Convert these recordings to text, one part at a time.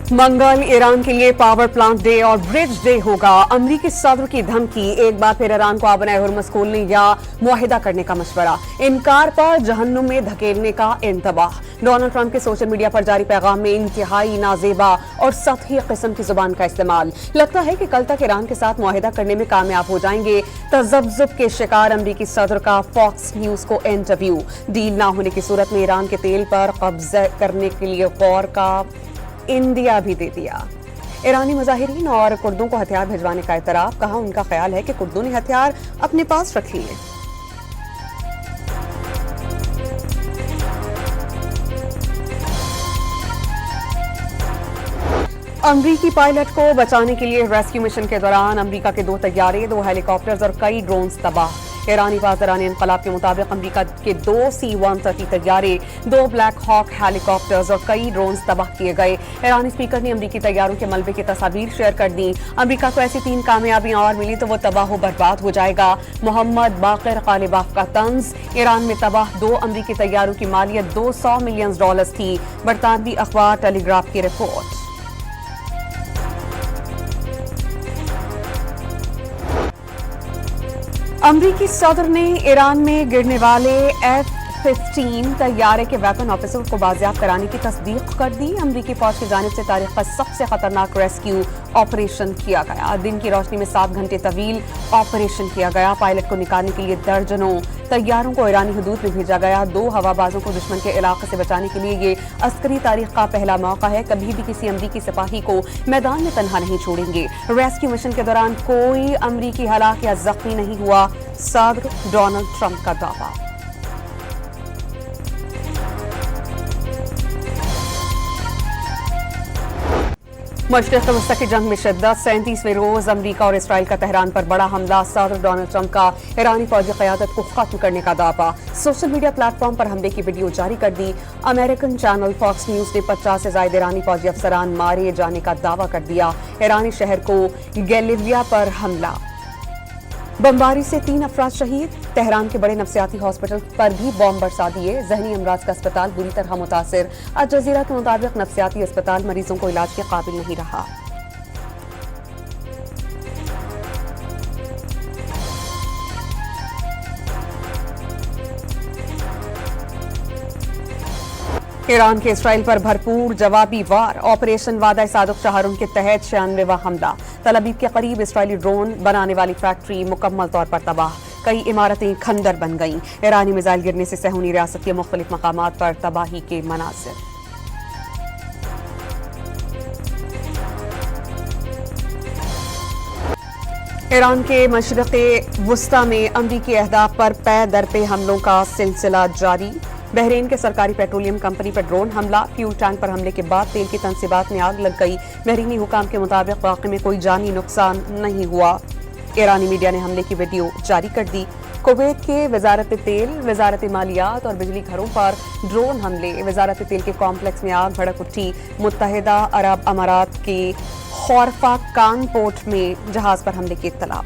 मंगल Iran के लिए power plant day और ब्रिज डे होगा। अमरीकी सदर की धमकी, एक बार फिर ईरान को आबनाए हुर्मुज़ खोलने या मुआहिदा करने का मशवरा, इनकार पर जहन्नुम में धकेलने का इंतबाह। डोनाल्ड ट्रंप के सोशल मीडिया पर जारी पैगाम में इंतहाई नाजेबा और सतही किस्म की जुबान का इस्तेमाल। लगता है कि कल तक ईरान के साथ मुआहिदा करने में कामयाब हो जाएंगे। तजब्जुब के शिकार अमरीकी सदर का फॉक्स न्यूज को इंटरव्यू। डील ना होने की सूरत में ईरान के तेल पर कब्जा करने के लिए गौर का इंडिया भी दे दिया। ईरानी मुजाहिरीन और कुर्दों को हथियार भिजवाने का इतराफ, कहा उनका ख्याल है कि कुर्दों ने हथियार अपने पास रख लिए। अमरीकी पायलट को बचाने के लिए रेस्क्यू मिशन के दौरान अमरीका के 2 तैयारे, 2 हेलीकॉप्टर्स और कई ड्रोन्स तबाह। ईरानी बाज़रान इनकलाब के मुताबिक अमरीका के 2 C-130 तैयारे, 2 ब्लैक हॉक हेलीकॉप्टर्स और कई ड्रोन्स तबाह किए गए। ईरानी स्पीकर ने अमरीकी तैयारों के मलबे की तस्वीर शेयर कर दी। अमरीका को ऐसी 3 कामयाबियां और मिली तो वो तबाह व बर्बाद हो जाएगा। मोहम्मद बाक़िर ग़ालिबाफ का तंज, ईरान में तबाह 2 अमरीकी तैयारों की मालियत $200 मिलियन थी। बरतानवी अखबार टेलीग्राफ की रिपोर्ट। अमरीकी सदर ने ईरान में गिरने वाले F-15 तैयारे के वेपन ऑफिसर को बाजियाब कराने की तस्दीक कर दी। अमरीकी फौज की जानिब से तारीख का सबसे खतरनाक रेस्क्यू ऑपरेशन किया गया। दिन की रोशनी में 7 घंटे तवील ऑपरेशन किया गया। पायलट को निकालने के लिए दर्जनों तैयारों को ईरानी हदूद में भेजा गया। 2 हवाबाजों को दुश्मन के इलाके से बचाने के लिए ये अस्करी तारीख का पहला मौका है। कभी भी किसी अमरीकी सिपाही को मैदान में तन्हा नहीं छोड़ेंगे। रेस्क्यू मिशन के दौरान कोई अमरीकी हलाक या जख्मी नहीं हुआ, सदर डोनाल्ड ट्रंप का दावा। मशरिक़ वस्ता की जंग में शिद्दत, 37वें रोज अमरीका और इसराइल का तेहरान पर बड़ा हमला। सदर डोनाल्ड ट्रंप का ईरानी फौजी क़यादत को खत्म करने का दावा। सोशल मीडिया प्लेटफॉर्म पर हमले की वीडियो जारी कर दी। अमेरिकन चैनल फॉक्स न्यूज ने 50 से ज्यादा ईरानी फौजी अफसरान मारे जाने का दावा कर दिया। ईरानी शहर को गैलिविया पर हमला, बमबारी से 3 अफराद शहीद। तेहरान के बड़े नफ्सियाती हॉस्पिटल पर भी बॉम्ब बरसा दिए। जहनी अमराज का अस्पताल बुरी तरह मुतासिर। अल जज़ीरा के मुताबिक नफ्सियाती अस्पताल मरीजों को इलाज के काबिल नहीं रहा। ईरान के इसराइल पर भरपूर जवाबी वार। ऑपरेशन वादा सादुक शहरों के तहत 96वां हमला। तल अवीव के करीब इसराइली ड्रोन बनाने वाली फैक्ट्री मुकम्मल तौर पर तबाह। कई इमारतें खंडर बन गईं। ईरानी मिसाइल गिरने से सहूनी रियासत के मुख्तलिफ मकामात पर तबाही के मनाज़िर। ईरान के मशरिक़े वुस्ता में अमरीकी अहदाफ पर पै दर पे हमलों का सिलसिला जारी। बहरीन के सरकारी पेट्रोलियम कंपनी पर ड्रोन हमला। फ्यूल टैंक पर हमले के बाद तेल की तनसीबात में आग लग गई। बहरीनी हुकाम के मुताबिक वाक़े में कोई जानी नुकसान नहीं हुआ। ईरानी मीडिया ने हमले की वीडियो जारी कर दी। कुवैत के वजारत तेल, वजारत मालियात और बिजली घरों पर ड्रोन हमले। वजारत तेल के कॉम्प्लेक्स में आग भड़क उठी। मुत्तहिदा अरब अमारात के खौरफा कान पोर्ट में जहाज पर हमले की इत्तला।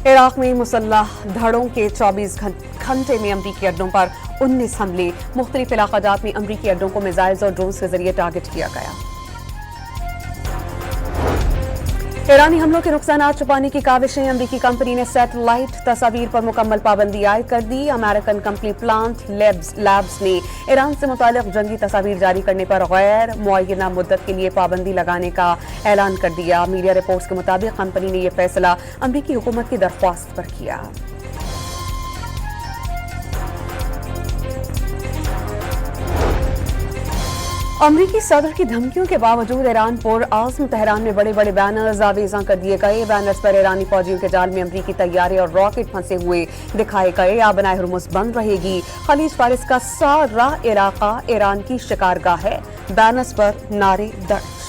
इराक में मुसल्लह धड़ों के 24 घंटे में अमरीकी अड्डों पर 19 हमले। मुख्तलिफ इलाक़ात में अमरीकी अड्डों को मिसाइल्स और ड्रोन्स के जरिए टारगेट किया गया। ईरानी हमलों के नुकसानात छुपाने की काविशें। अमरीकी कंपनी ने सैटेलाइट तस्वीर पर मुकम्मल पाबंदी आयद कर दी। अमेरिकन कंपनी प्लांट लैब्स ने ईरान से मुतालिक जंगी तस्वीर जारी करने पर गैर मुअय्यना मुद्दत के लिए पाबंदी लगाने का ऐलान कर दिया। मीडिया रिपोर्ट्स के मुताबिक कंपनी ने यह फैसला अमरीकी हुकूमत की दरख्वास्त पर किया। अमरीकी सदर की धमकियों के बावजूद ईरान पुर आज़म तेहरान में बड़े बड़े बैनर्स आवेज़ां कर दिए गए। बैनर्स पर ईरानी फौजियों के जाल में अमरीकी तैयारे और रॉकेट फंसे हुए दिखाए गए। आबनाए हुर्मुज़ बंद रहेगी। खलीज फारिस का सारा इलाका ईरान की शिकारगाह है। बैनर्स पर नारे दर्ज।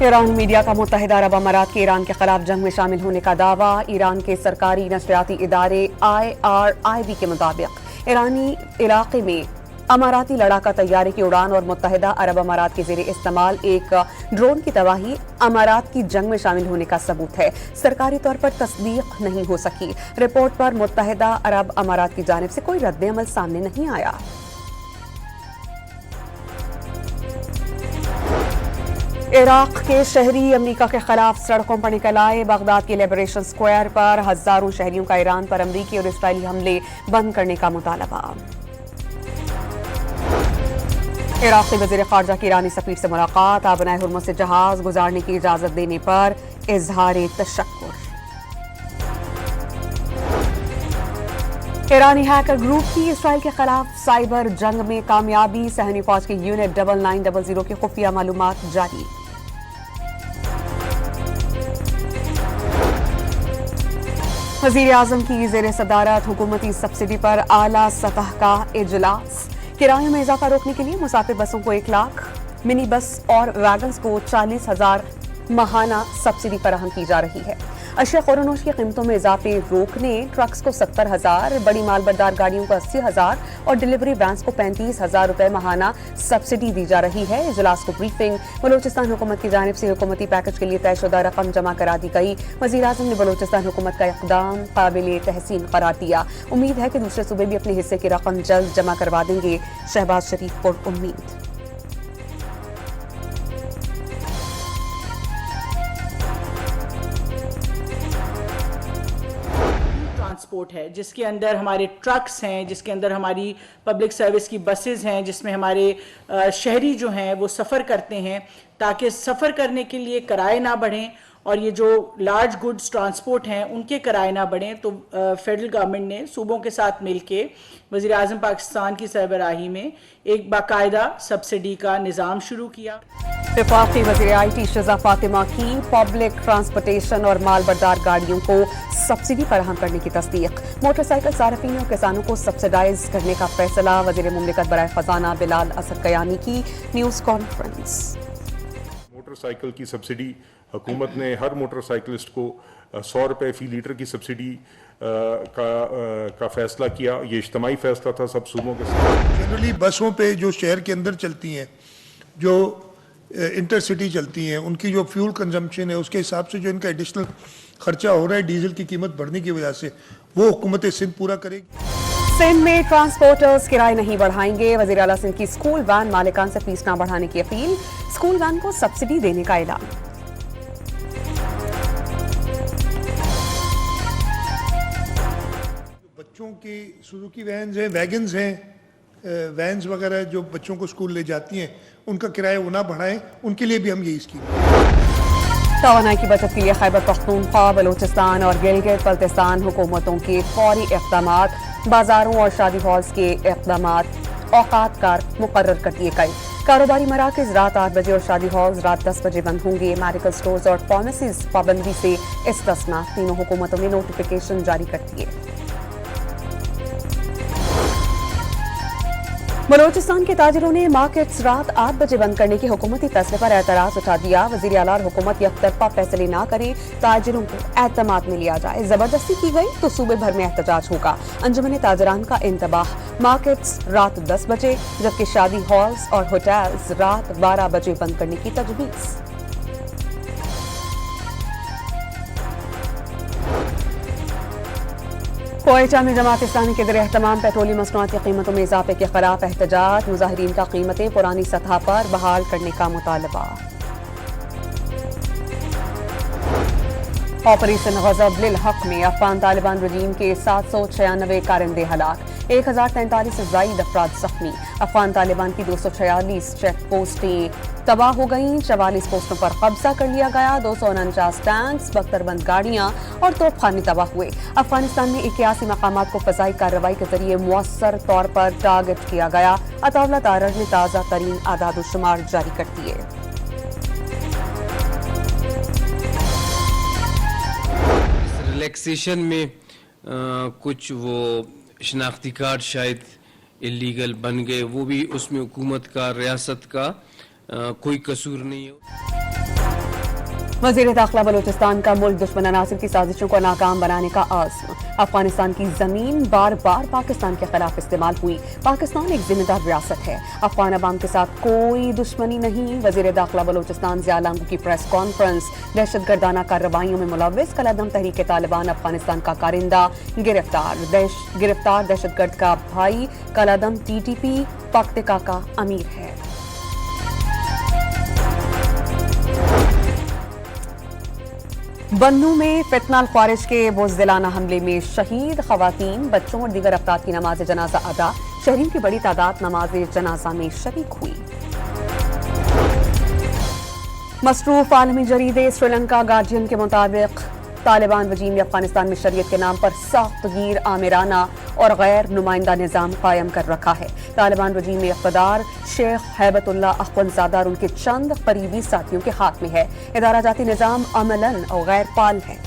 ईरान मीडिया का मुत्तहिदा अरब अमारात के ईरान के खिलाफ जंग में शामिल होने का दावा। ईरान के सरकारी नशरियाती इदारे IRIB के मुताबिक ईरानी इलाके में अमाराती लड़ाका तैयारे की उड़ान और मुत्तहिदा अरब अमारात के ज़ेरे इस्तेमाल एक ड्रोन की तबाही अमारात की जंग में शामिल होने का सबूत है। सरकारी तौर पर तस्दीक नहीं हो सकी। रिपोर्ट पर मुत्तहिदा अरब अमारात की जानिब से कोई रद्द-ए-अमल सामने नहीं आया। इराक के शहरी अमरीका के खिलाफ सड़कों पर निकल आए। बगदाद के लिबरेशन स्क्वायर पर हजारों शहरियों का ईरान पर अमरीकी और इसराइली हमले बंद करने का मुतालबा। इराक के वज़ीर ख़ारजा की ईरानी सफ़ीर से मुलाकात। आबनाए हुर्मुज़ से जहाज गुजारने की इजाज़त देने पर इज़हार तशक्कुर। ईरानी हैकर ग्रुप की इसराइल के खिलाफ साइबर जंग में कामयाबी। सहनी फौज के यूनिट 9900 की खुफिया मालूमात जारी। वज़ीर आज़म की ज़ेरे सदारत हुकूमती सब्सिडी पर आला सतह का इजलास। किरायों में इजाफा रोकने के लिए मुसाफिर बसों को 1 लाख, मिनी बस और वैगन्स को 40,000 माहाना सब्सिडी फराहम की जा रही है। अशिया ख़ुरानोश की कीमतों में इजाफे रोकने ट्रक्स को 70,000, बड़ी मालबरदार गाड़ियों को 80,000 और डिलीवरी वैन्स को 35,000 रुपए माहाना सब्सिडी दी जा रही है। इजलास को ब्रीफिंग। बलूचिस्तान हुकूमत की जानिब से हुकूमती पैकेज के लिए तयशुदा रकम जमा करा दी गई। वज़ीर आज़म ने बलूचिस्तान हुकूमत का इक़दाम काबिल तहसीन करार दिया। उम्मीद है कि दूसरे सूबे भी अपने हिस्से की रकम जल्द जमा करवा देंगे। शहबाज शरीफ पर उम्मीद। ट्रांसपोर्ट है जिसके अंदर हमारे ट्रक्स हैं, जिसके अंदर हमारी पब्लिक सर्विस की बसेस हैं, जिसमें हमारे शहरी जो हैं वो सफ़र करते हैं ताकि सफ़र करने के लिए किराए ना बढ़ें और ये जो लार्ज गुड्स ट्रांसपोर्ट हैं उनके किराए ना बढ़ें। तो फेडरल गवर्नमेंट ने सूबों के साथ मिलके वज़ीर आज़म पाकिस्तान की सरबराही में एक बाकायदा सब्सिडी का निज़ाम शुरू किया। वफाकी वज़ीर IT शिज़ा फातिमा की पब्लिक ट्रांसपोर्टेशन और मालबरदार गाड़ियों को सब्सिडी फराहम करने की तस्दीक। मोटरसाइकिल सारफीन और किसानों को सब्सिडाइज करने का फैसला। वज़ीर मुमलिकत बराए ख़जाना बिलाल असद कयानी की न्यूज़ कॉन्फ्रेंस। मोटरसाइकिल की सब्सिडी हुकूमत ने हर मोटरसाइकिलिस्ट को 100 रुपये फ़ी लीटर की सब्सिडी का फ़ैसला किया। ये इज्तिमाई फ़ैसला था सब सूबों के साथ। जनरली बसों पे जो शहर के अंदर चलती हैं, जो इंटरसिटी चलती हैं, उनकी जो फ्यूल कंजम्पशन है उसके हिसाब से जो इनका एडिशनल खर्चा हो रहा है डीजल की कीमत बढ़ने की वजह से, वो हुकूमत सिंध पूरा करेगी। सिंध में ट्रांसपोर्टर्स किराए नहीं बढ़ाएंगे। वज़ीर आला सिंध की स्कूल वैन मालिकान से फीस न बढ़ाने की अपील। स्कूल वैन को सब्सिडी देने का ऐलान। बच्चों की सुजुकी वैन्स हैं, वैगन्स हैं, वैन्स वगैरह जो बच्चों को स्कूल ले जाती हैं, उनका किराया वो ना बढ़ाएं, उनके लिए भी हम यही स्कीम। तवानाई की बचत के लिए खैबर पख्तूनख्वा, बलूचिस्तान और गिलगित बल्तिस्तान हुकूमतों के फौरी इक़दामात। बाजारों और शादी हॉल्स के इक़दामात औकात कार मुकर्रर कर दिए गए। कारोबारी मराकज़ रात 8 बजे और शादी हॉल्स रात 10 बजे बंद होंगे। मेडिकल स्टोर्स और फार्मेसीज पाबंदी से इस्तिस्ना। तीनों हुकूमतों ने नोटिफिकेशन जारी कर दिए। बलूचिस्तान के ताजिरों ने मार्केट्स रात 8 बजे बंद करने के हुकूमती फैसले पर एतराज़ उठा दिया। वज़ीर आला और हुकूमत यकतरफा फैसले ना करे, ताजिरों को एतमाद में लिया जाए। जबरदस्ती की गई तो सूबे भर में एहतजाज होगा। अंजुमन ताजिरान का इंतबाह। मार्केट्स रात 10 बजे जबकि शादी हॉल्स और होटल्स रात 12 बजे बंद करने की तजवीज़। क्वेटा में जमात इस्लामी के ज़रिए तमाम पेट्रोलियम मसनूआत की कीमतों में इजाफे के खिलाफ एहतजाज। मुजाहिरीन का कीमतें पुरानी सतह पर बहाल करने का मुतालबा। ऑपरेशन गज़ब लिल हक में अफगान तालिबान रजीम के 796 कारिंदे हलाक। 1043 से ज़ायद अफराद जख्मी। अफगान तालिबान की 246 चेक पोस्टें तबाह हो गईं। 44 पोस्टों पर कब्जा कर लिया गया। 249 टैंक्स, 72 गाड़ियां और तोपखाने तबाह हुए। अफगानिस्तान में 81 मकामात को फ़ज़ाई कार्रवाई के जरिए मुअस्सर तौर पर टारगेट किया गया। अतावला तारड़ ने ताज़ा तरीन आदाद शुमार जारी कर दिए। रिलैक्सेशन में कुछ वो शनाख्ती कार्ड शायद इलीगल बन गए, वो भी उसमें हुकूमत का, रियासत का कोई कसूर नहीं हो। वज़ीर दाखिला बलूचिस्तान का मुल्क दुश्मन अनासिर की साजिशों को नाकाम बनाने का आज़्म। अफगानिस्तान की जमीन बार बार पाकिस्तान के खिलाफ इस्तेमाल हुई। पाकिस्तान एक जिम्मेदार रियासत है, अफगान अवाम के साथ कोई दुश्मनी नहीं। वज़ीर दाखिला बलूचिस्तान ज़िया लांगू की प्रेस कॉन्फ्रेंस। दहशतगर्दाना कार्रवाइयों में मुलव्विस कलअदम तहरीक तालिबान अफगानिस्तान का कारिंदा गिरफ्तार दहशतगर्द का भाई कलअदम TTP पक्तिका का अमीर है। बन्नू में फितनाल ख्वारिज के बुज़दिलाना हमले में शहीद खवातीन, बच्चों और दीगर अफराद की नमाज जनाजा अदा। शहरियों की बड़ी तादाद नमाज जनाजा में शरीक हुई। मसरूफ आलमी जरीदे श्रीलंका गार्जियन के मुताबिक तालिबान वजीम ने अफगानिस्तान में शरीयत के नाम पर सख्तगीर, आमिराना और गैर नुमाइंदा निज़ाम कायम कर रखा है। तालिबान वजीम में इक़्तिदार शेख हैबतुल्ला अख्वंज़ादा और उनके चंद करीबी साथियों के हाथ में है। इदारा जाती निज़ाम अमलन और गैर पाल है।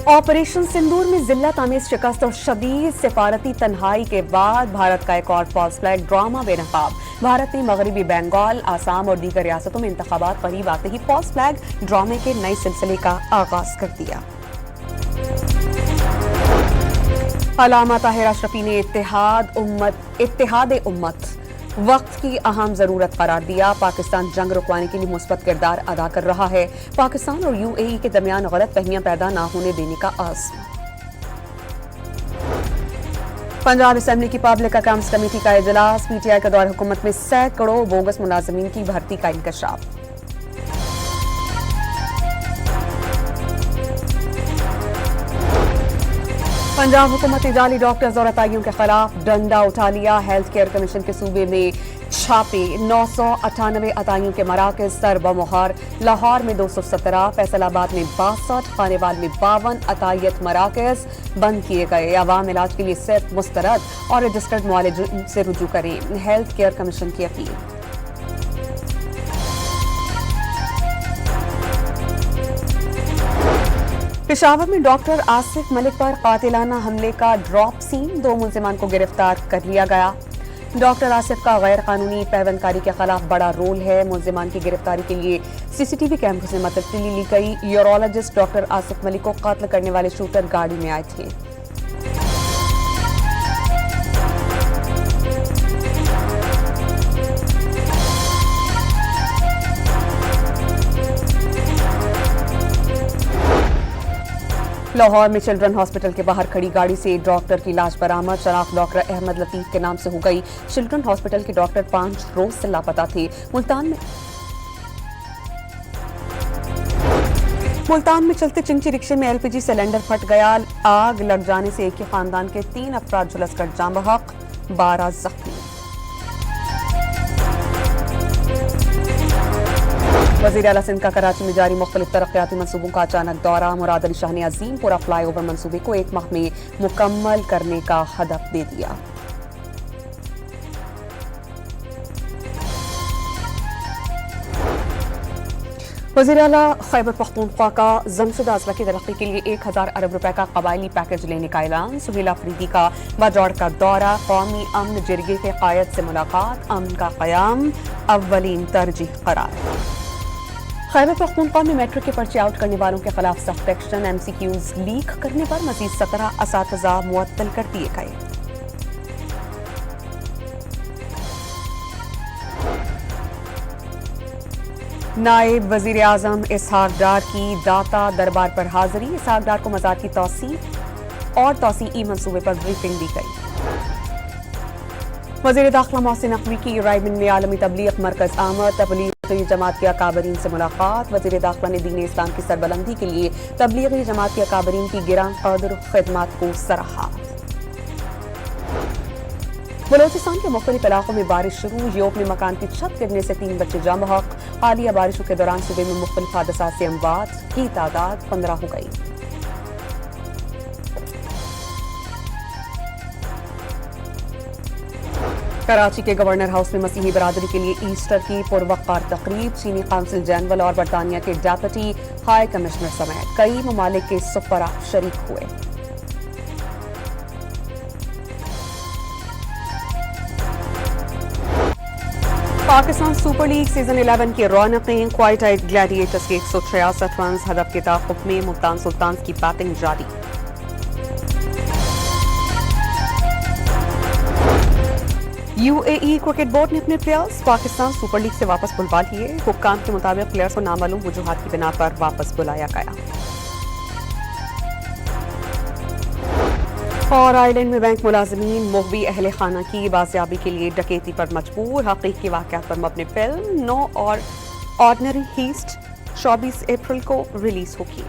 ऑपरेशन सिंदूर में जिल्लत आमेज शिकस्त और शदीद सिफारती तन्हाई के बाद भारत का एक और फॉल्स फ्लैग ड्रामा बेनकाब। भारत ने मगरबी बंगाल, आसाम और दीगर रियासतों में इंतखाबात करीब आते ही फॉल्स फ्लैग ड्रामे के नए सिलसिले का आगाज कर दिया। अल्लामा ताहिर अशरफी ने इत्तेहाद उम्मत वक्त की अहम जरूरत करार दिया। पाकिस्तान जंग रुकवाने के लिए मुस्बत किरदार अदा कर रहा है। पाकिस्तान और UAE के दरमियान गलत फहमियां पैदा न होने देने का आज़्म। पंजाब असेंबली की पब्लिक अकाउंट्स कमेटी का इजलास। PTI के दौर हुकूमत में सैकड़ों बोगस मुलाजमीन की भर्ती का इंकशाफ। पंजाब हुकूमत ने जाली डॉक्टर्स और अताइयों के खिलाफ डंडा उठा लिया। हेल्थ केयर कमीशन के सूबे में छापे। 998 अताइयों के मराकज सर बमुहार। लाहौर में 217, फैसलाबाद में 62, खानेवाल में 52 अतायत मराकज बंद किए गए। अवाम इलाज के लिए सिर्फ मुस्तरद और रजिस्टर्ड मुआलिजिन से रुजू करें, हेल्थ केयर कमीशन की अपील। पेशावर में डॉक्टर आसिफ मलिक पर कातिलाना हमले का ड्रॉप सीन। 2 मुल्जिमान को गिरफ्तार कर लिया गया। डॉक्टर आसिफ का गैर कानूनी पैवंदकारी के खिलाफ बड़ा रोल है। मुल्जिमान की गिरफ्तारी के लिए CCTV कैमरों से मदद ली गई। यूरोलॉजिस्ट डॉक्टर आसिफ मलिक को कत्ल करने वाले शूटर गाड़ी में आए थे। लाहौर में चिल्ड्रन हॉस्पिटल के बाहर खड़ी गाड़ी से डॉक्टर की लाश बरामद। शनाख्त डॉक्टर अहमद लतीफ के नाम से हो गई। चिल्ड्रन हॉस्पिटल के डॉक्टर 5 रोज से लापता थे। मुल्तान में चलते चिंची रिक्शे में LPG सिलेंडर फट गया। आग लग जाने से एक ही खानदान के 3 अफराद झुलसकर जाम बहक, 12 जख्मी। वज़ीर आला सिंध का कराची में जारी मुख्तलिफ तरक्याती मनसूबों का अचानक दौरा। मुराद अली शाह ने अजीमपुरा फ्लाईओवर मनसूबे को 1 माह में मुकम्मल करने का हदफ दे दिया। वज़ीर आला खैबर पख्तूनख्वा का जमशुदा अजला की तरक्की के लिए 1000 अरब रुपए का कबायली पैकेज लेने का ऐलान। सुहेल अफरीदी का बाजौड़ का दौरा। कौमी अमन जिरगे के कायद से मुलाकात। अमन का क़याम अव्वलीन तरजीह करार। खैबर पख्तूनख्वा में मैट्रिक के पर्चे आउट करने वालों के खिलाफ सख्त एक्शन। MCQs लीक करने पर मजीद 17 असातिज़ा मुअत्तल कर दिए गए। नायब वज़ीर आज़म इसहाक डार की दाता दरबार पर हाजिरी। इसहाक डार को मज़ार की तौसीई मंसूबे पर ब्रीफिंग दी गई। वज़ीर दाखिला मोहसिन नकवी की रायबंद में आलमी तबलीग मरकज आमद। तबलीगी जमात के अकाबरीन से मुलाकात। वज़ीर दाखिला ने दीन इस्लाम की सरबलंदी के लिए तबलीगी जमात के अकाबरीन की गिरां कदर खिदमत को सराहा। बलोचिस्तान के मुख्तलिफ इलाकों में बारिश शुरू। यूरोप में मकान की छत गिरने से 3 बच्चे जाम बहक। हालिया बारिशों के दौरान सूबे में मुख्तलिफ हादसात से अमवात की तादाद 15 हो गई। कराची के गवर्नर हाउस में मसीही बरादरी के लिए ईस्टर की पुरवक़्कार तकरीब। चीनी काउंसिल जनरल और बरतानिया के डेप्यूटी हाई कमिश्नर समेत कई ममालिक के सफ़रा शरीक हुए। पाकिस्तान सुपर लीग सीजन 11 की रौनकें क्वाइटाइट ग्लैडिएटर्स के 163 रन हदफ के ताक़ुब में मुल्तान सुल्तान्स की बैटिंग जारी। यूएई क्रिकेट बोर्ड ने अपने प्लेयर्स पाकिस्तान सुपर लीग से वापस बुलवा लिए। हुक्काम के मुताबिक प्लेयर्स को नामालूम वजूहात की बिना पर वापस बुलाया गया। और आइलैंड में बैंक मुलाजमीन मुग़वी अहले खाना की बाजियाबी के लिए डकैती पर मजबूर। हक़ीक़ी वाक़यात पर मबनी फिल्म नो और ऑर्डिनरी हीस्ट 24 अप्रैल को रिलीज होगी।